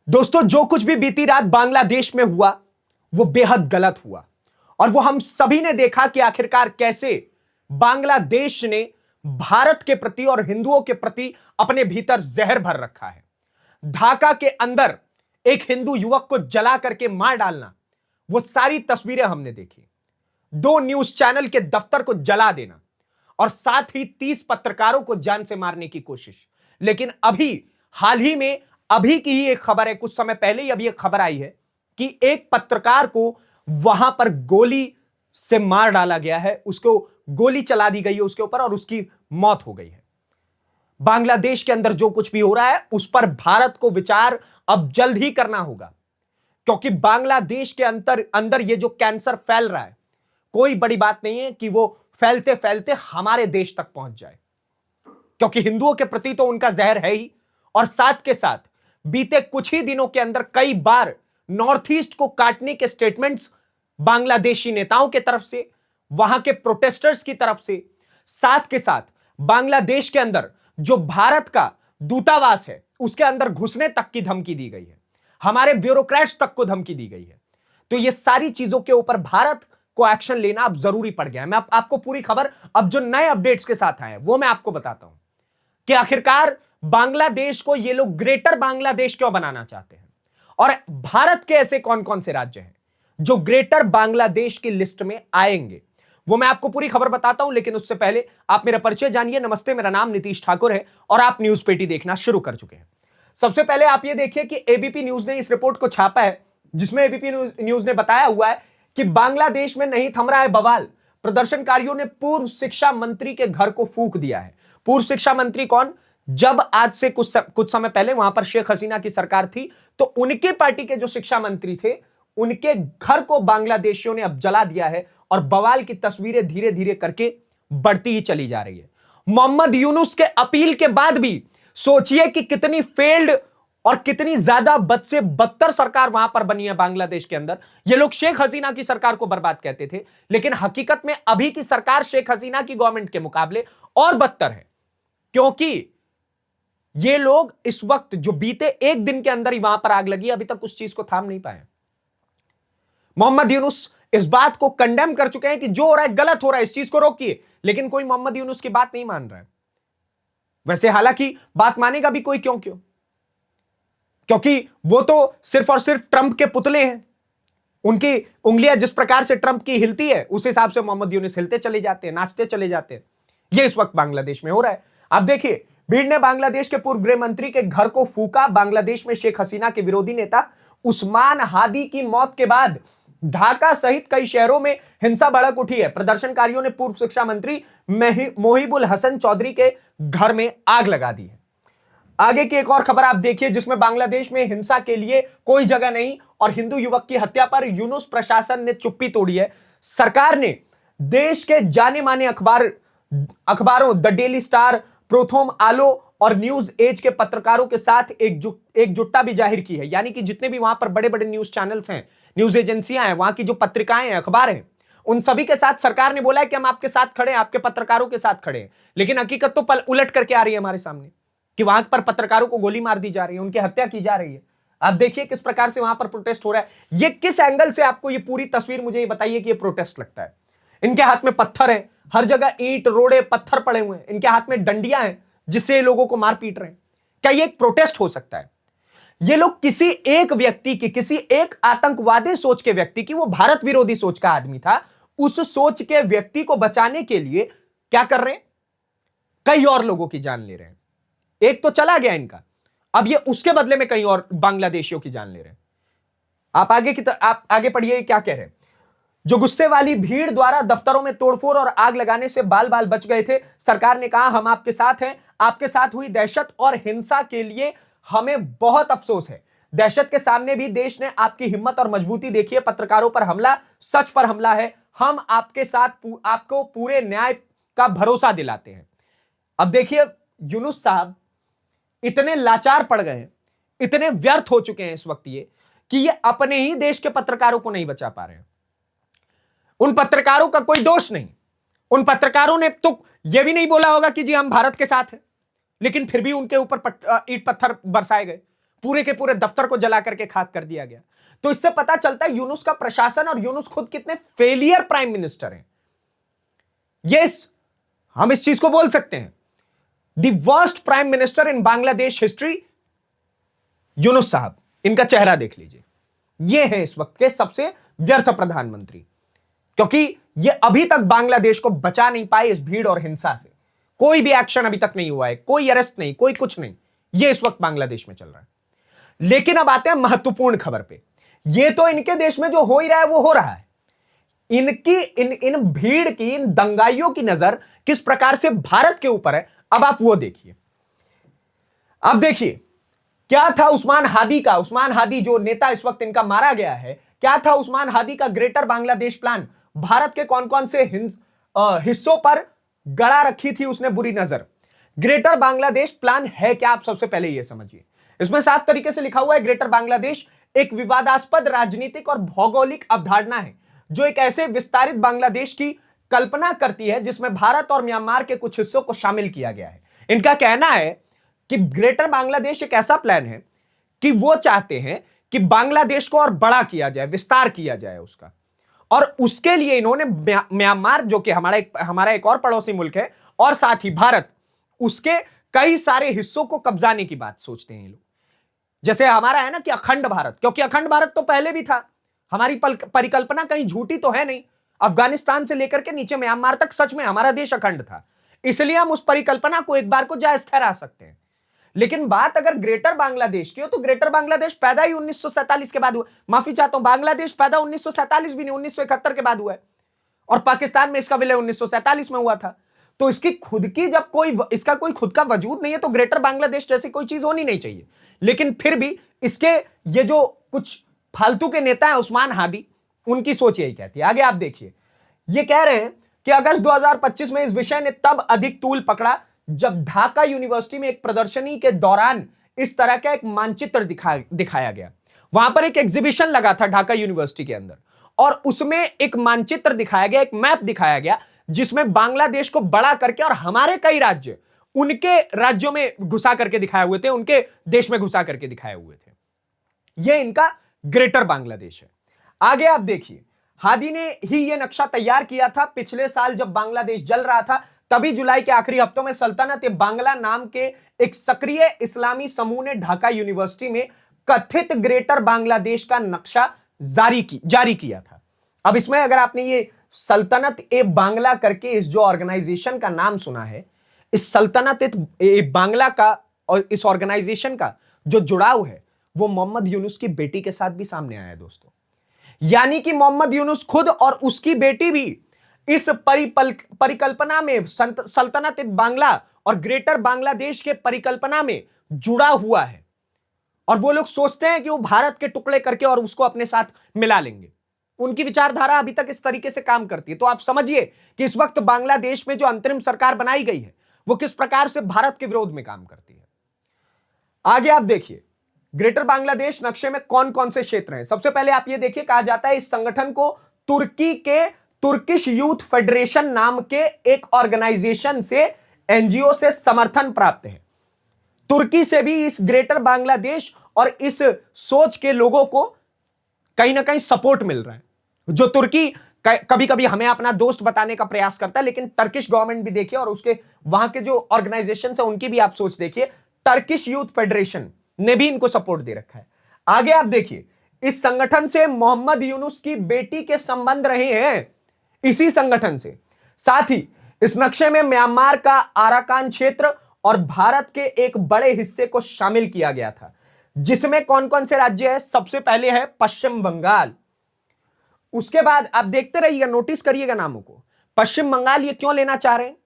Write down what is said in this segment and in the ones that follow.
दोस्तों, जो कुछ भी बीती रात बांग्लादेश में हुआ वो बेहद गलत हुआ और वो हम सभी ने देखा कि आखिरकार कैसे बांग्लादेश ने भारत के प्रति और हिंदुओं के प्रति अपने भीतर जहर भर रखा है। ढाका के अंदर एक हिंदू युवक को जला करके मार डालना, वो सारी तस्वीरें हमने देखी। 2 न्यूज चैनल के दफ्तर को जला देना और साथ ही 30 पत्रकारों को जान से मारने की कोशिश। लेकिन अभी हाल ही में अभी की ही एक खबर है, कुछ समय पहले ही अभी एक खबर आई है कि एक पत्रकार को वहां पर गोली से मार डाला गया है, उसको गोली चला दी गई है उसके ऊपर और उसकी मौत हो गई है। बांग्लादेश के अंदर जो कुछ भी हो रहा है उस पर भारत को विचार अब जल्द ही करना होगा, क्योंकि बांग्लादेश के अंदर ये जो कैंसर फैल रहा है, कोई बड़ी बात नहीं है कि वो फैलते फैलते हमारे देश तक पहुंच जाए, क्योंकि हिंदुओं के प्रति तो उनका जहर है ही। और साथ के साथ बीते कुछ ही दिनों के अंदर कई बार नॉर्थ ईस्ट को काटने के स्टेटमेंट्स बांग्लादेशी नेताओं की तरफ से, वहां के प्रोटेस्टर्स की तरफ से, साथ के साथ बांग्लादेश के अंदर जो भारत का दूतावास है उसके अंदर घुसने तक की धमकी दी गई है, हमारे ब्यूरोक्रेट्स तक को धमकी दी गई है। तो ये सारी चीजों के ऊपर भारत को एक्शन लेना अब जरूरी पड़ गया है। मैं आपको पूरी खबर अब जो नए अपडेट्स के साथ आए हैं वो मैं आपको बताता हूं कि आखिरकार बांग्लादेश को ये लोग ग्रेटर बांग्लादेश क्यों बनाना चाहते हैं और भारत के ऐसे कौन कौन से राज्य हैं जो ग्रेटर बांग्लादेश की लिस्ट में आएंगे, वो मैं आपको पूरी खबर बताता हूं। लेकिन उससे पहले आप मेरा परिचय जानिए। नमस्ते, मेरा नाम नीतीश ठाकुर है और आप न्यूज पेटी देखना शुरू कर चुके हैं। सबसे पहले आप ये देखिए कि एबीपी न्यूज ने इस रिपोर्ट को छापा है, जिसमें एबीपी न्यूज ने बताया हुआ है कि बांग्लादेश में नहीं थम रहा है बवाल। प्रदर्शनकारियों ने पूर्व शिक्षा मंत्री के घर को फूंक दिया है। पूर्व शिक्षा मंत्री कौन? जब आज से कुछ समय पहले वहां पर शेख हसीना की सरकार थी तो उनके पार्टी के जो शिक्षा मंत्री थे उनके घर को बांग्लादेशियों ने अब जला दिया है और बवाल की तस्वीरें धीरे धीरे करके बढ़ती ही चली जा रही है। मोहम्मद यूनुस के अपील के बाद भी सोचिए कि कितनी फेल्ड और कितनी ज्यादा बद से बदतर सरकार वहां पर बनी है बांग्लादेश के अंदर। ये लोग शेख हसीना की सरकार को बर्बाद कहते थे, लेकिन हकीकत में अभी की सरकार शेख हसीना की गवर्नमेंट के मुकाबले और बदतर है, क्योंकि ये लोग इस वक्त जो बीते एक दिन के अंदर ही वहां पर आग लगी, अभी तक उस चीज को थाम नहीं पाए। मोहम्मद यूनुस इस बात को कंडेम कर चुके हैं कि जो हो रहा है गलत हो रहा है, इस चीज को रोकिए, लेकिन कोई मोहम्मद यूनुस की बात नहीं मान रहा है। वैसे हालांकि बात मानेगा भी कोई क्यों? क्योंकि वो तो सिर्फ और सिर्फ ट्रंप के पुतले हैं। उनकी उंगलियां जिस प्रकार से ट्रंप की हिलती है उस हिसाब से मोहम्मद यूनुस हिलते चले जाते हैं, नाचते चले जाते हैं। यह इस वक्त बांग्लादेश में हो रहा है। आप देखिए, भीड़ ने बांग्लादेश के पूर्व गृह मंत्री के घर को फूका। बांग्लादेश में शेख हसीना के विरोधी नेता उस्मान हादी की मौत के बाद ढाका सहित कई शहरों में हिंसा भड़क उठी है। प्रदर्शनकारियों ने पूर्व शिक्षा मंत्री मोहिबुल हसन चौधरी के घर में आग लगा दी है। आगे की एक और खबर आप देखिए, जिसमें बांग्लादेश में हिंसा के लिए कोई जगह नहीं और हिंदू युवक की हत्या पर यूनुस प्रशासन ने चुप्पी तोड़ी है। सरकार ने देश के जाने माने अखबारों द डेली स्टार, प्रोथोम आलो और न्यूज एज के पत्रकारों के साथ एकजुटता भी जाहिर की है। यानी कि जितने भी वहां पर बड़े बड़े न्यूज चैनल्स हैं, न्यूज एजेंसियां हैं, वहां की जो पत्रिकाएं हैं, अखबार हैं, उन सभी के साथ सरकार ने बोला है कि हम आपके साथ खड़े हैं, आपके पत्रकारों के साथ खड़े हैं। लेकिन हकीकत तो उलट करके आ रही है हमारे सामने कि वहां पर पत्रकारों को गोली मार दी जा रही है, उनकी हत्या की जा रही है। आप देखिए किस प्रकार से वहां पर प्रोटेस्ट हो रहा है। ये किस एंगल से आपको ये पूरी तस्वीर मुझे ये बताइए कि ये प्रोटेस्ट लगता है। इनके हाथ में पत्थर है, हर जगह ईंट रोड़े पत्थर पड़े हुए हैं, इनके हाथ में डंडियां हैं जिससे लोगों को मार पीट रहे हैं। क्या ये एक प्रोटेस्ट हो सकता है? ये लोग किसी एक व्यक्ति की, किसी एक आतंकवादी सोच के व्यक्ति की, वो भारत विरोधी सोच का आदमी था, उस सोच के व्यक्ति को बचाने के लिए क्या कर रहे हैं? कई और लोगों की जान ले रहे हैं। एक तो चला गया इनका, अब ये उसके बदले में कई और बांग्लादेशियों की जान ले रहे हैं। आप आगे पढ़िए क्या कह रहे हैं। जो गुस्से वाली भीड़ द्वारा दफ्तरों में तोड़फोड़ और आग लगाने से बाल बाल बच गए थे। सरकार ने कहा, हम आपके साथ हैं। आपके साथ हुई दहशत और हिंसा के लिए हमें बहुत अफसोस है। दहशत के सामने भी देश ने आपकी हिम्मत और मजबूती देखी है। पत्रकारों पर हमला सच पर हमला है। हम आपके साथ आपको पूरे न्याय का भरोसा दिलाते हैं। अब देखिए, यूनुस साहब इतने लाचार पड़ गए हैं, इतने व्यर्थ हो चुके हैं इस वक्त ये, कि ये अपने ही देश के पत्रकारों को नहीं बचा पा रहे हैं। उन पत्रकारों का कोई दोष नहीं। उन पत्रकारों ने तो यह भी नहीं बोला होगा कि जी हम भारत के साथ हैं, लेकिन फिर भी उनके ऊपर ईंट पत्थर बरसाए गए। पूरे के पूरे दफ्तर को जला करके खाक कर दिया गया। तो इससे पता चलता है यूनुस का प्रशासन और यूनुस खुद कितने फेलियर प्राइम मिनिस्टर हैं। यस, हम इस चीज को बोल सकते हैं, the worst prime minister in Bangladesh history, Yunus साहब। इनका चेहरा देख लीजिए, ये है इस वक्त के सबसे व्यर्थ प्रधानमंत्री, क्योंकि ये अभी तक बांग्लादेश को बचा नहीं पाए इस भीड़ और हिंसा से। कोई भी एक्शन अभी तक नहीं हुआ है, कोई अरेस्ट नहीं, कोई कुछ नहीं। ये इस वक्त बांग्लादेश में चल रहा है। लेकिन अब आते हैं महत्वपूर्ण खबर पे। ये तो इनके देश में जो हो ही रहा है वो हो रहा है। इनकी इन भीड़ की, इन दंगाइयों की नजर किस प्रकार से भारत के ऊपर है, अब आप वो देखिए। अब देखिए क्या था उस्मान हादी का। उस्मान हादी जो नेता इस वक्त इनका मारा गया है, क्या था उस्मान हादी का ग्रेटर बांग्लादेश प्लान? भारत के कौन कौन से हिस्सों पर गड़ा रखी थी उसने बुरी नजर। ग्रेटर बांग्लादेश प्लान है क्या, आप सबसे पहले यह समझिए। इसमें साफ तरीके से लिखा हुआ है ग्रेटर बांग्लादेश एक विवादास्पद राजनीतिक और भौगोलिक अवधारणा है जो एक ऐसे विस्तारित बांग्लादेश की कल्पना करती है जिसमें भारत और म्यांमार के कुछ हिस्सों को शामिल किया गया है। इनका कहना है कि ग्रेटर बांग्लादेश एक ऐसा प्लान है कि वो चाहते हैं कि बांग्लादेश को और बड़ा किया जाए, विस्तार किया जाए उसका, और उसके लिए इन्होंने म्यांमार जो कि हमारा एक और पड़ोसी मुल्क है, और साथ ही भारत, उसके कई सारे हिस्सों को कब्जाने की बात सोचते हैं ये लोग। जैसे हमारा है ना कि अखंड भारत, क्योंकि अखंड भारत तो पहले भी था। हमारी परिकल्पना कहीं झूठी तो है नहीं। अफगानिस्तान से लेकर के नीचे म्यांमार तक सच में हमारा देश अखंड था, इसलिए हम उस परिकल्पना को एक बार को जायज ठहरा सकते हैं। लेकिन बात अगर ग्रेटर बांग्लादेश की हो तो ग्रेटर बांग्लादेश पैदा ही 1947 के बाद हुआ। माफी चाहता हूं, बांग्लादेश पैदा 1947 भी नहीं, 1971 के बाद हुआ है, और पाकिस्तान में इसका विलय 1947 में हुआ था। तो इसकी खुद की जब इसका कोई खुद का वजूद नहीं है तो ग्रेटर बांग्लादेश जैसी कोई चीज होनी नहीं चाहिए। लेकिन फिर भी इसके ये जो कुछ फालतू के नेता हैं उस्मान हादी, उनकी सोच यही कहती है। आगे आप देखिए, ये कह रहे हैं कि अगस्त 2025 में इस विषय ने तब अधिक तूल पकड़ा जब ढाका यूनिवर्सिटी में एक प्रदर्शनी के दौरान इस तरह का एक मानचित्र दिखाया गया। वहां पर एक एग्जीबिशन लगा था ढाका यूनिवर्सिटी के अंदर, और उसमें एक मानचित्र दिखाया गया, एक मैप दिखाया गया जिसमें बांग्लादेश को बड़ा करके और हमारे कई राज्य उनके राज्यों में घुसा करके दिखाए हुए थे, उनके देश में घुसा करके दिखाए हुए थे। यह इनका ग्रेटर बांग्लादेश है। आगे आप देखिए, हादी ने ही यह नक्शा तैयार किया था। पिछले साल जब बांग्लादेश जल रहा था तभी जुलाई के आखिरी हफ्तों में सल्तनत ए बांग्ला नाम के एक सक्रिय इस्लामी समूह ने ढाका यूनिवर्सिटी में कथित ग्रेटर बांग्लादेश का नक्शा जारी किया था। अब इसमें अगर आपने ये सल्तनत ए बांग्ला करके इस जो ऑर्गेनाइजेशन का नाम सुना है, इस सल्तनत ए बांग्ला का और इस ऑर्गेनाइजेशन का जो जुड़ाव है वो मोहम्मद यूनुस की बेटी के साथ भी सामने आया है दोस्तों। यानी कि मोहम्मद यूनुस खुद और उसकी बेटी भी इस परिकल्पना में, सल्तनत बांग्ला और ग्रेटर बांग्लादेश के परिकल्पना में जुड़ा हुआ है, और वो लोग सोचते हैं कि वो भारत के टुकड़े करके और उसको अपने साथ मिला लेंगे। उनकी विचारधारा अभी तक इस तरीके से काम करती है। तो आप समझिए कि इस वक्त बांग्लादेश में जो अंतरिम सरकार बनाई गई है वो किस प्रकार से भारत के विरोध में काम करती है। आगे आप देखिए, ग्रेटर बांग्लादेश नक्शे में कौन कौन से क्षेत्र हैं। सबसे पहले आप ये देखिए, कहा जाता है इस संगठन को तुर्की के तुर्किश यूथ फेडरेशन नाम के एक ऑर्गेनाइजेशन से, एनजीओ से समर्थन प्राप्त है। तुर्की से भी इस ग्रेटर बांग्लादेश और इस सोच के लोगों को कहीं ना कहीं सपोर्ट मिल रहा है। जो तुर्की कभी कभी हमें अपना दोस्त बताने का प्रयास करता है, लेकिन टर्किश गवर्नमेंट भी देखिए और उसके वहां के जो ऑर्गेनाइजेशन है उनकी भी आप सोच देखिए। टर्किश यूथ फेडरेशन ने भी इनको सपोर्ट दे रखा है। आगे आप देखिए, इस संगठन से मोहम्मद यूनुस की बेटी के संबंध रहे हैं, इसी संगठन से। साथ ही इस नक्शे में म्यांमार का आराकान क्षेत्र और भारत के एक बड़े हिस्से को शामिल किया गया था, जिसमें कौन कौन से राज्य है। सबसे पहले है पश्चिम बंगाल। उसके बाद आप देखते रहिएगा, नोटिस करिएगा नामों को। पश्चिम बंगाल ये क्यों लेना चाह रहे हैं?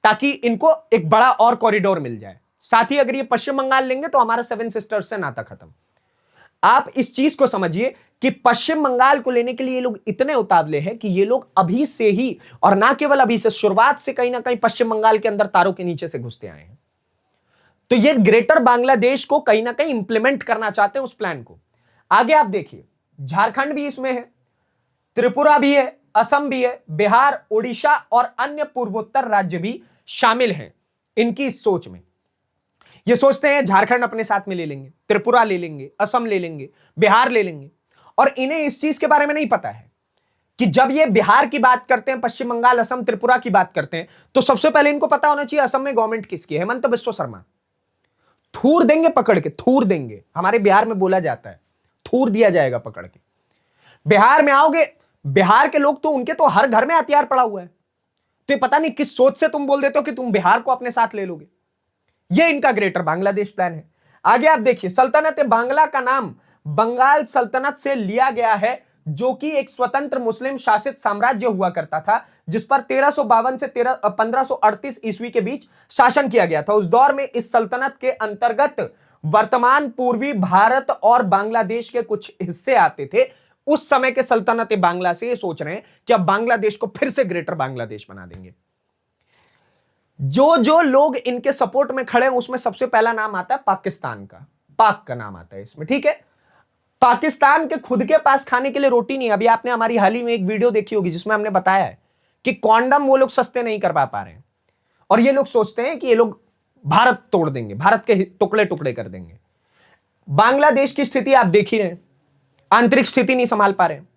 ताकि इनको एक बड़ा और कॉरिडोर मिल जाए। साथ ही अगर ये पश्चिम बंगाल लेंगे तो हमारा सेवन सिस्टर्स से नाता खत्म। आप इस चीज को समझिए कि पश्चिम बंगाल को लेने के लिए ये लोग इतने उतावले हैं कि ये लोग अभी से ही, और ना केवल अभी से, शुरुआत से कहीं ना कहीं पश्चिम बंगाल के अंदर तारों के नीचे से घुसते आए हैं। तो ये ग्रेटर बांग्लादेश को कहीं ना कहीं इंप्लीमेंट करना चाहते हैं उस प्लान को। आगे आप देखिए, झारखंड भी इसमें है, त्रिपुरा भी है, असम भी है, बिहार, ओडिशा और अन्य पूर्वोत्तर राज्य भी शामिल हैं इनकी इस सोच में। ये सोचते हैं झारखंड अपने साथ में ले लेंगे, त्रिपुरा ले लेंगे, असम ले लेंगे, बिहार ले लेंगे, और इन्हें इस चीज के बारे में नहीं पता है कि जब ये बिहार की बात करते हैं, पश्चिम बंगाल, असम, त्रिपुरा की बात करते हैं, तो सबसे पहले इनको पता होना चाहिए असम में गवर्नमेंट किसकी है। हेमंत बिस्वा शर्मा। थूर देंगे पकड़ के, थूर देंगे। हमारे बिहार में बोला जाता है थूर दिया जाएगा पकड़ के। बिहार में आओगे, बिहार के लोग तो उनके तो हर घर में हथियार पड़ा हुआ है, तो ये पता नहीं किस सोच से तुम बोल देते हो कि तुम बिहार को अपने साथ ले लोगे। ये इनका ग्रेटर बांग्लादेश प्लान है। आगे आप देखिए, सल्तनत बांग्ला का नाम बंगाल सल्तनत से लिया गया है, जो कि एक स्वतंत्र मुस्लिम शासित साम्राज्य हुआ करता था, जिस पर 1352 से 1538 ईस्वी के बीच शासन किया गया था। उस दौर में इस सल्तनत के अंतर्गत वर्तमान पूर्वी भारत और बांग्लादेश के कुछ हिस्से आते थे। उस समय के सल्तनत बांग्ला से ये सोच रहे हैं कि अब बांग्लादेश को फिर से ग्रेटर बांग्लादेश बना देंगे। जो जो लोग इनके सपोर्ट में खड़े हैं, उसमें सबसे पहला नाम आता है पाकिस्तान का। पाक का नाम आता है इसमें, ठीक है। पाकिस्तान के खुद के पास खाने के लिए रोटी नहीं। अभी आपने हमारी हाल ही में एक वीडियो देखी होगी जिसमें हमने बताया है कि कॉन्डम वो लोग सस्ते नहीं करवा पा रहे हैं, और ये लोग सोचते हैं कि ये लोग भारत तोड़ देंगे, भारत के टुकड़े टुकड़े कर देंगे। बांग्लादेश की स्थिति आप देख ही रहे हैं, आंतरिक स्थिति नहीं संभाल पा रहे हैं।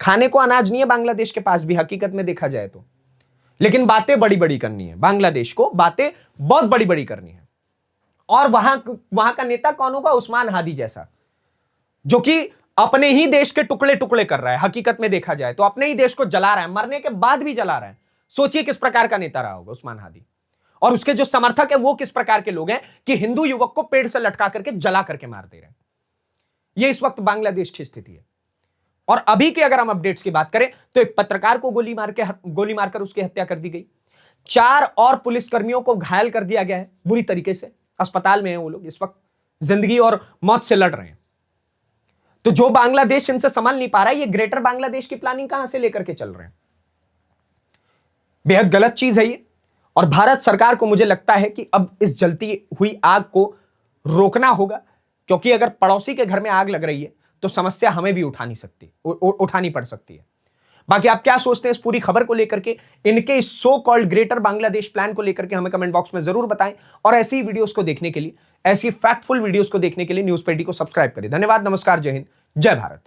खाने को अनाज नहीं है बांग्लादेश के पास भी, हकीकत में देखा जाए तो, लेकिन बातें बड़ी बड़ी करनी है बांग्लादेश को, बातें बहुत बड़ी बड़ी करनी है। और वहां का नेता कौन होगा? उस्मान हादी जैसा, जो कि अपने ही देश के टुकड़े टुकड़े कर रहा है। हकीकत में देखा जाए तो अपने ही देश को जला रहा है, मरने के बाद भी जला रहा है। सोचिए किस प्रकार का नेता रहा होगा उस्मान हादी, और उसके जो समर्थक है वो किस प्रकार के लोग हैं कि हिंदू युवक को पेड़ से लटका करके जला करके मार दे रहे हैं। ये इस वक्त बांग्लादेश की स्थिति है। और अभी के अगर हम अपडेट्स की बात करें तो एक पत्रकार को गोली मारकर उसकी हत्या कर दी गई। 4 और पुलिसकर्मियों को घायल कर दिया गया है बुरी तरीके से। अस्पताल में हैं वो लोग, इस वक्त जिंदगी और मौत से लड़ रहे हैं। तो जो बांग्लादेश इनसे संभाल नहीं पा रहा है, ये ग्रेटर बांग्लादेश की प्लानिंग कहां से लेकर के चल रहे हैं? बेहद गलत चीज है ये। और भारत सरकार को मुझे लगता है कि अब इस जलती हुई आग को रोकना होगा, क्योंकि अगर पड़ोसी के घर में आग लग रही है तो समस्या हमें भी उठानी पड़ सकती है। बाकी आप क्या सोचते हैं इस पूरी खबर को लेकर के, इनके इस so called greater Bangladesh plan को लेकर के हमें कमेंट बॉक्स में जरूर बताएं। और ऐसी वीडियोस को देखने के लिए, ऐसी फैक्टफुल वीडियोस को देखने के लिए न्यूज़ 5D को सब्सक्राइब करें। धन्यवाद, नमस्कार, जय हिंद, जय भारत।